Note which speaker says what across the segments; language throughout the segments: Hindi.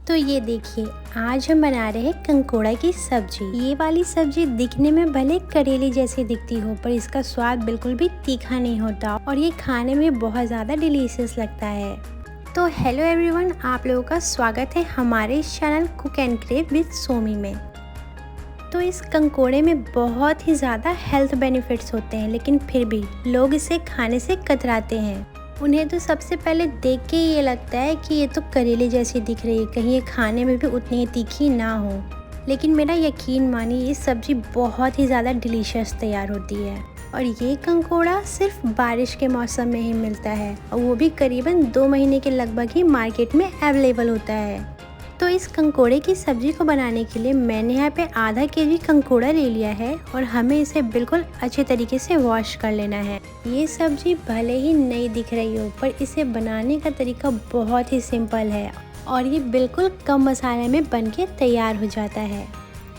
Speaker 1: तो ये देखिए, आज हम बना रहे हैं कंकोड़ा की सब्जी। ये वाली सब्जी दिखने में भले करेले जैसी दिखती हो, पर इसका स्वाद बिल्कुल भी तीखा नहीं होता और ये खाने में बहुत ज़्यादा डिलीशियस लगता है। तो हेलो एवरीवन, आप लोगों का स्वागत है हमारे इस channel cook and crave with Somi में। तो इस कंकोड़े में बहुत ही ज़्यादा हेल्थ बेनिफिट्स होते हैं, लेकिन फिर भी लोग इसे खाने से कतराते हैं। उन्हें तो सबसे पहले देख के ये लगता है कि ये तो करेले जैसी दिख रही है, कहीं ये खाने में भी उतनी तीखी ना हो। लेकिन मेरा यकीन मानिए, ये सब्ज़ी बहुत ही ज़्यादा डिलीशियस तैयार होती है। और ये कंकोड़ा सिर्फ बारिश के मौसम में ही मिलता है, और वो भी करीबन 2 महीने के लगभग ही मार्केट में अवेलेबल होता है। तो इस कंकोड़े की सब्ज़ी को बनाने के लिए मैंने यहाँ पे आधा केजी कंकोड़ा ले लिया है और हमें इसे बिल्कुल अच्छे तरीके से वॉश कर लेना है। ये सब्ज़ी भले ही नई दिख रही हो, पर इसे बनाने का तरीका बहुत ही सिंपल है और ये बिल्कुल कम मसाले में बनके तैयार हो जाता है।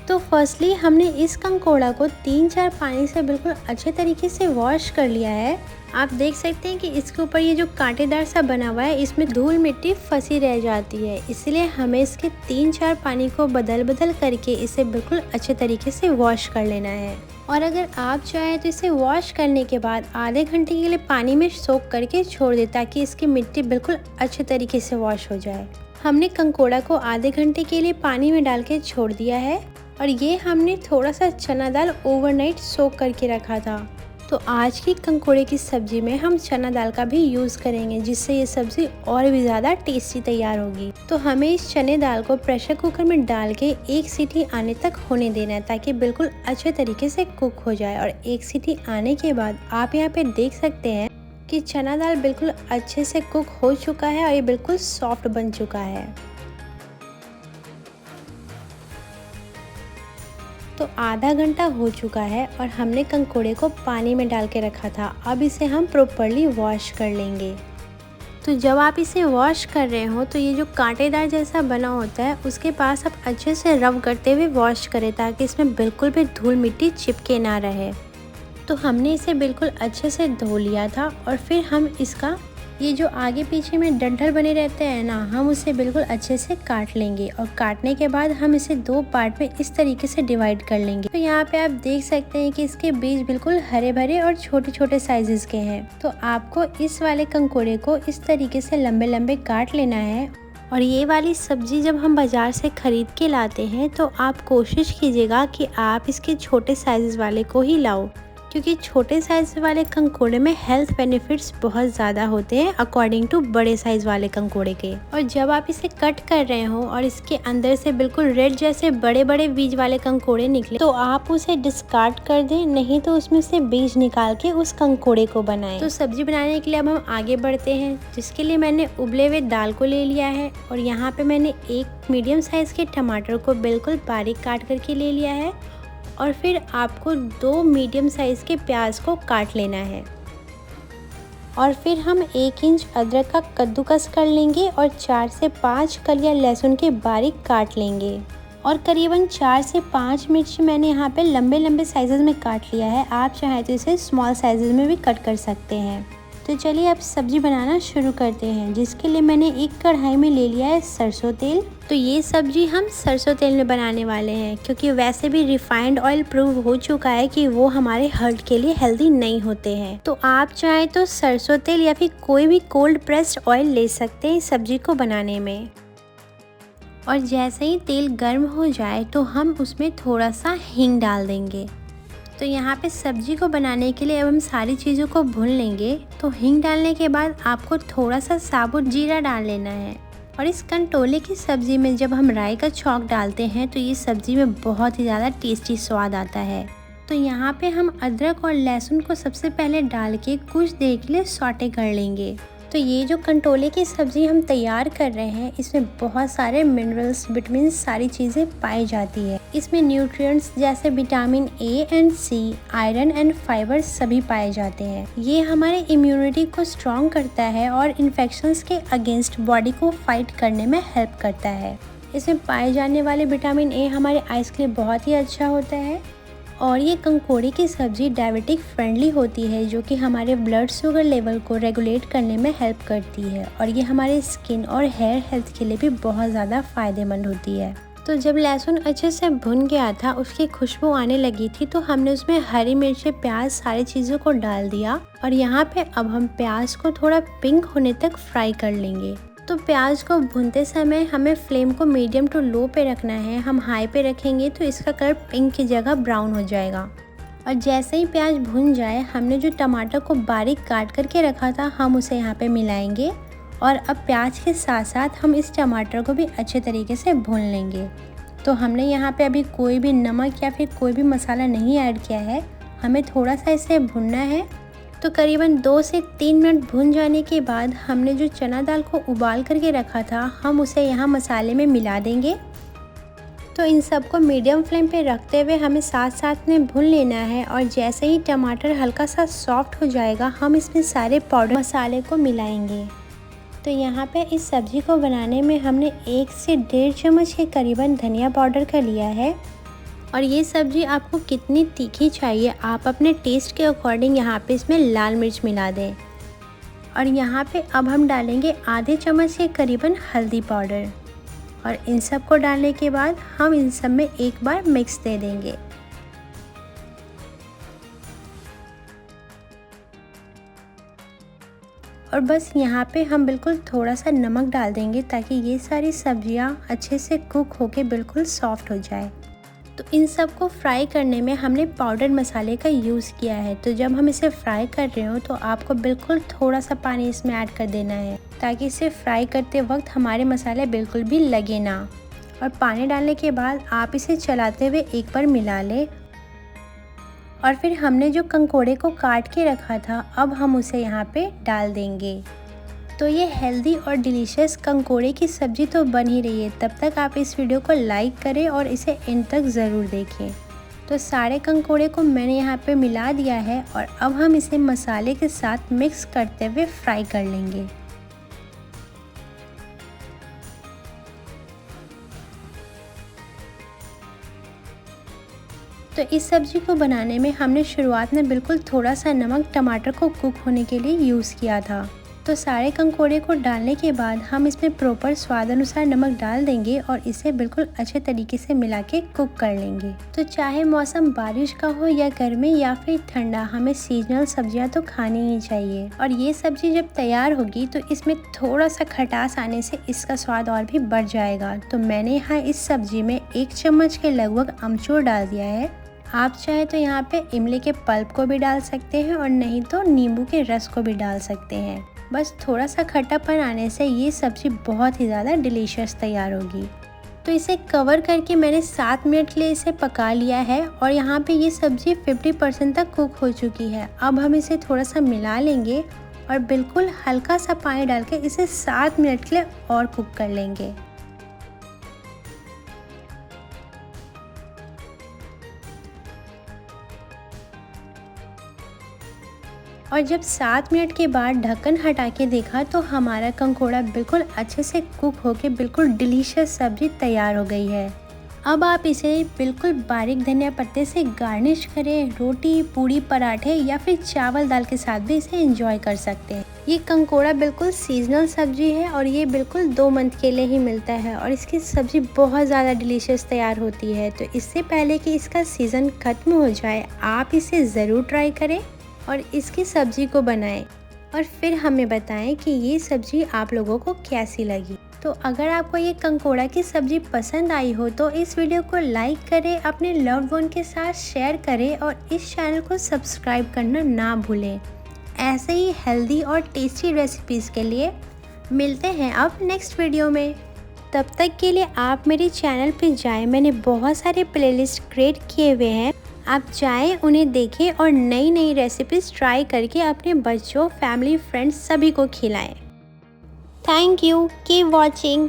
Speaker 1: तो फर्स्टली हमने इस कंकोड़ा को 3-4 पानी से बिल्कुल अच्छे तरीके से वॉश कर लिया है। आप देख सकते हैं कि इसके ऊपर ये जो कांटेदार सा बना हुआ है, इसमें धूल मिट्टी फंसी रह जाती है, इसलिए हमें इसके 3-4 पानी को बदल करके इसे बिल्कुल अच्छे तरीके से वॉश कर लेना है। और अगर आप चाहें तो इसे वॉश करने के बाद आधे घंटे के लिए पानी में सोक करके छोड़ दें, ताकि इसकी मिट्टी बिल्कुल अच्छे तरीके से वॉश हो जाए। हमने कंकोड़ा को आधे घंटे के लिए पानी में डाल के छोड़ दिया है और ये हमने थोड़ा सा चना दाल ओवरनाइट सोक करके रखा था। तो आज की कंकोड़े की सब्ज़ी में हम चना दाल का भी यूज़ करेंगे, जिससे ये सब्ज़ी और भी ज़्यादा टेस्टी तैयार होगी। तो हमें इस चने दाल को प्रेशर कुकर में डाल के 1 सीटी आने तक होने देना है, ताकि बिल्कुल अच्छे तरीके से कुक हो जाए। और 1 सीटी आने के बाद आप यहाँ पे देख सकते हैं कि चना दाल बिल्कुल अच्छे से कुक हो चुका है और ये बिल्कुल सॉफ्ट बन चुका है। तो आधा घंटा हो चुका है और हमने कंकोड़े को पानी में डाल के रखा था। अब इसे हम प्रॉपर्ली वॉश कर लेंगे। तो जब आप इसे वॉश कर रहे हो तो ये जो कांटेदार जैसा बना होता है, उसके पास आप अच्छे से रब करते हुए वॉश करें, ताकि इसमें बिल्कुल भी धूल मिट्टी चिपके ना रहे। तो हमने इसे बिल्कुल अच्छे से धो लिया था और फिर हम इसका ये जो आगे पीछे में डंठल बने रहते हैं ना, हम उसे बिल्कुल अच्छे से काट लेंगे। और काटने के बाद हम इसे 2 पार्ट में इस तरीके से डिवाइड कर लेंगे। तो यहाँ पे आप देख सकते हैं कि इसके बीज बिल्कुल हरे भरे और छोटे छोटे साइजेस के हैं। तो आपको इस वाले कंकोड़े को इस तरीके से लंबे लंबे काट लेना है। और ये वाली सब्ज़ी जब हम बाज़ार से ख़रीद के लाते हैं, तो आप कोशिश कीजिएगा कि आप इसके छोटे साइज़ वाले को ही लाओ, क्योंकि छोटे साइज़ वाले कंकोड़े में हेल्थ बेनिफिट्स बहुत ज़्यादा होते हैं अकॉर्डिंग टू बड़े साइज़ वाले कंकोड़े के। और जब आप इसे कट कर रहे हो और इसके अंदर से बिल्कुल रेड जैसे बड़े बड़े बीज वाले कंकोड़े निकले, तो आप उसे डिस्कार्ड कर दें, नहीं तो उसमें से बीज निकाल के उस कंकोड़े को बनाएं। तो सब्जी बनाने के लिए अब हम आगे बढ़ते हैं, जिसके लिए मैंने उबले हुए दाल को ले लिया है और यहाँ पे मैंने 1 मीडियम साइज़ के टमाटर को बिल्कुल बारीक काट करके ले लिया है। और फिर आपको 2 मीडियम साइज़ के प्याज को काट लेना है। और फिर हम 1 इंच अदरक का कद्दूकस कर लेंगे और 4 से 5 कलियां लहसुन के बारीक काट लेंगे। और करीबन 4 से 5 मिर्च मैंने यहाँ पे लंबे लंबे साइज़ में काट लिया है। आप चाहें तो इसे स्मॉल साइज़ में भी कट कर सकते हैं। तो चलिए अब सब्ज़ी बनाना शुरू करते हैं, जिसके लिए मैंने एक कढ़ाई में ले लिया है सरसों तेल। तो ये सब्ज़ी हम सरसों तेल में बनाने वाले हैं, क्योंकि वैसे भी रिफाइंड ऑयल प्रूव हो चुका है कि वो हमारे हार्ट के लिए हेल्दी नहीं होते हैं। तो आप चाहें तो सरसों तेल या फिर कोई भी कोल्ड प्रेस्ड ऑयल ले सकते हैं इस सब्ज़ी को बनाने में। और जैसे ही तेल गर्म हो जाए तो हम उसमें थोड़ा सा हींग डाल देंगे। तो यहाँ पे सब्जी को बनाने के लिए अब हम सारी चीज़ों को भून लेंगे। तो हींग डालने के बाद आपको थोड़ा सा साबुत जीरा डाल लेना है। और इस कंटोले की सब्ज़ी में जब हम राई का छौंक डालते हैं, तो ये सब्ज़ी में बहुत ही ज़्यादा टेस्टी स्वाद आता है। तो यहाँ पे हम अदरक और लहसुन को सबसे पहले डाल के कुछ देर के लिए सौटे कर लेंगे। तो ये जो कंटोले की सब्ज़ी हम तैयार कर रहे हैं, इसमें बहुत सारे मिनरल्स, विटामिन, सारी चीज़ें पाई जाती है। इसमें न्यूट्रिएंट्स जैसे vitamin A and C, iron and fibre सभी पाए जाते हैं। ये हमारे इम्यूनिटी को स्ट्रॉन्ग करता है और इन्फेक्शंस के अगेंस्ट बॉडी को फाइट करने में हेल्प करता है। इसमें पाए जाने वाले विटामिन ए हमारे आइज़ के लिए बहुत ही अच्छा होता है। और ये कंकोड़े की सब्ज़ी डायबिटिक फ्रेंडली होती है, जो कि हमारे ब्लड शुगर लेवल को रेगुलेट करने में हेल्प करती है और ये हमारे स्किन और हेयर हेल्थ के लिए भी बहुत ज़्यादा फ़ायदेमंद होती है। तो जब लहसुन अच्छे से भुन गया था, उसकी खुशबू आने लगी थी, तो हमने उसमें हरी मिर्ची, प्याज, सारी चीज़ों को डाल दिया और यहाँ पे अब हम प्याज को थोड़ा पिंक होने तक फ्राई कर लेंगे। तो प्याज को भूनते समय हमें फ्लेम को मीडियम टू लो पे रखना है। हम हाई पे रखेंगे तो इसका कलर पिंक की जगह ब्राउन हो जाएगा। और जैसे ही प्याज भुन जाए, हमने जो टमाटर को बारीक काट करके रखा था, हम उसे यहाँ पे मिलाएंगे और अब प्याज के साथ साथ हम इस टमाटर को भी अच्छे तरीके से भून लेंगे। तो हमने यहाँ पे अभी कोई भी नमक या फिर कोई भी मसाला नहीं ऐड किया है, हमें थोड़ा सा इसे भुनना है। तो करीबन 2 से 3 मिनट भून जाने के बाद हमने जो चना दाल को उबाल करके रखा था, हम उसे यहाँ मसाले में मिला देंगे। तो इन सबको मीडियम फ्लेम पे रखते हुए हमें साथ साथ में भून लेना है और जैसे ही टमाटर हल्का सा सॉफ्ट हो जाएगा, हम इसमें सारे पाउडर मसाले को मिलाएंगे। तो यहाँ पे इस सब्ज़ी को बनाने में हमने 1 से 1.5 चम्मच के करीबन धनिया पाउडर का लिया है। और ये सब्ज़ी आपको कितनी तीखी चाहिए, आप अपने टेस्ट के अकॉर्डिंग यहाँ पे इसमें लाल मिर्च मिला दें। और यहाँ पे अब हम डालेंगे आधे चम्मच के करीबन हल्दी पाउडर और इन सब को डालने के बाद हम इन सब में एक बार मिक्स दे देंगे। और बस यहाँ पे हम बिल्कुल थोड़ा सा नमक डाल देंगे ताकि ये सारी सब्जियाँ अच्छे से कुक होके बिल्कुल सॉफ्ट हो जाए। तो इन सब को फ्राई करने में हमने पाउडर मसाले का यूज़ किया है। तो जब हम इसे फ्राई कर रहे हो तो आपको बिल्कुल थोड़ा सा पानी इसमें ऐड कर देना है ताकि इसे फ्राई करते वक्त हमारे मसाले बिल्कुल भी लगे ना। और पानी डालने के बाद आप इसे चलाते हुए एक बार मिला लें। और फिर हमने जो कंकोड़े को काट के रखा था, अब हम उसे यहाँ पे डाल देंगे। तो ये हेल्दी और डिलीशियस कंकोड़े की सब्ज़ी तो बन ही रही है। तब तक आप इस वीडियो को लाइक करें और इसे एंड तक ज़रूर देखें। तो सारे कंकोड़े को मैंने यहाँ पे मिला दिया है और अब हम इसे मसाले के साथ मिक्स करते हुए फ्राई कर लेंगे। तो इस सब्ज़ी को बनाने में हमने शुरुआत में बिल्कुल थोड़ा सा नमक टमाटर को कुक होने के लिए यूज़ किया था। तो सारे कंकोड़े को डालने के बाद हम इसमें प्रॉपर स्वाद अनुसार नमक डाल देंगे और इसे बिल्कुल अच्छे तरीके से मिला के कुक कर लेंगे। तो चाहे मौसम बारिश का हो या गर्मी या फिर ठंडा, हमें सीजनल सब्जियां तो खानी ही चाहिए। और ये सब्जी जब तैयार होगी तो इसमें थोड़ा सा खटास आने से इसका स्वाद और भी बढ़ जाएगा। तो मैंने यहाँ इस सब्जी में 1 चम्मच के लगभग अमचूर डाल दिया है। आप चाहे तो यहाँ पे इमली के पल्प को भी डाल सकते हैं और नहीं तो नींबू के रस को भी डाल सकते हैं। बस थोड़ा सा खट्टापन आने से ये सब्ज़ी बहुत ही ज़्यादा डिलीशियस तैयार होगी। तो इसे कवर करके मैंने 7 मिनट के लिए इसे पका लिया है और यहाँ पे ये सब्ज़ी 50% तक कुक हो चुकी है। अब हम इसे थोड़ा सा मिला लेंगे और बिल्कुल हल्का सा पानी डाल के इसे 7 मिनट के लिए और कुक कर लेंगे। और जब 7 मिनट के बाद ढक्कन हटा के देखा तो हमारा कंकोड़ा बिल्कुल अच्छे से कुक होके बिल्कुल डिलीशियस सब्ज़ी तैयार हो गई है। अब आप इसे बिल्कुल बारीक धनिया पत्ते से गार्निश करें, रोटी, पूड़ी, पराठे या फिर चावल दाल के साथ भी इसे एंजॉय कर सकते हैं। ये कंकोड़ा बिल्कुल सीजनल सब्जी है और ये बिल्कुल 2 मंथ के लिए ही मिलता है और इसकी सब्ज़ी बहुत ज़्यादा डिलीशियस तैयार होती है। तो इससे पहले कि इसका सीज़न ख़त्म हो जाए, आप इसे ज़रूर ट्राई करें और इसकी सब्ज़ी को बनाएं और फिर हमें बताएं कि ये सब्ज़ी आप लोगों को कैसी लगी। तो अगर आपको ये कंकोड़ा की सब्ज़ी पसंद आई हो तो इस वीडियो को लाइक करें, अपने लव्ड वन के साथ शेयर करें और इस चैनल को सब्सक्राइब करना ना भूलें। ऐसे ही हेल्दी और टेस्टी रेसिपीज़ के लिए मिलते हैं अब नेक्स्ट वीडियो में। तब तक के लिए आप मेरे चैनल पे जाएं, मैंने बहुत सारे प्लेलिस्ट क्रिएट किए हुए हैं, आप जाएं उन्हें देखें और नई नई रेसिपीज़ ट्राई करके अपने बच्चों, फैमिली, फ्रेंड्स सभी को खिलाएं। Thank you, keep watching.